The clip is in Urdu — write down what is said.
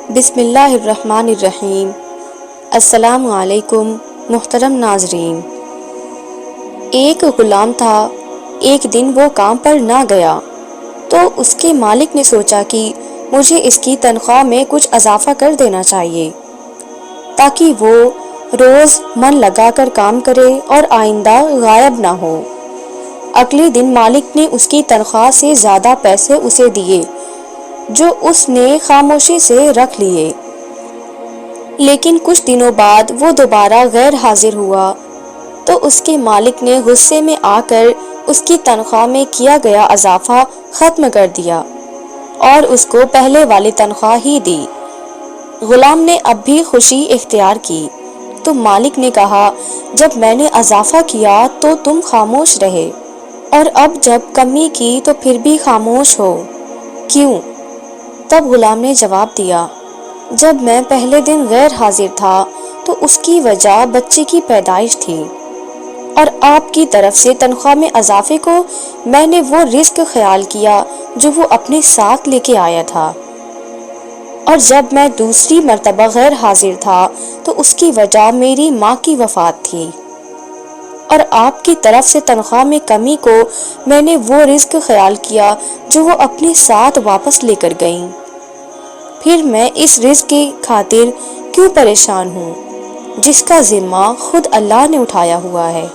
بسم اللہ الرحمن الرحیم۔ السلام علیکم محترم ناظرین۔ ایک غلام تھا، ایک دن وہ کام پر نہ گیا تو اس کے مالک نے سوچا کہ مجھے اس کی تنخواہ میں کچھ اضافہ کر دینا چاہیے تاکہ وہ روز من لگا کر کام کرے اور آئندہ غائب نہ ہو۔ اگلے دن مالک نے اس کی تنخواہ سے زیادہ پیسے اسے دیے جو اس نے خاموشی سے رکھ لیے، لیکن کچھ دنوں بعد وہ دوبارہ غیر حاضر ہوا تو اس کے مالک نے غصے میں آ کر اس کی تنخواہ میں کیا گیا اضافہ ختم کر دیا اور اس کو پہلے والی تنخواہ ہی دی۔ غلام نے اب بھی خوشی اختیار کی تو مالک نے کہا، جب میں نے اضافہ کیا تو تم خاموش رہے اور اب جب کمی کی تو پھر بھی خاموش ہو، کیوں؟ تب غلام نے جواب دیا، جب میں پہلے دن غیر حاضر تھا تو اس کی وجہ بچے کی پیدائش تھی، اور آپ کی طرف سے تنخواہ میں اضافے کو میں نے وہ رزق خیال کیا جو وہ اپنے ساتھ لے کے آیا تھا، اور جب میں دوسری مرتبہ غیر حاضر تھا تو اس کی وجہ میری ماں کی وفات تھی، اور آپ کی طرف سے تنخواہ میں کمی کو میں نے وہ رزق خیال کیا جو وہ اپنے ساتھ واپس لے کر گئیں۔ پھر میں اس رزق کی خاطر کیوں پریشان ہوں جس کا ذمہ خود اللہ نے اٹھایا ہوا ہے۔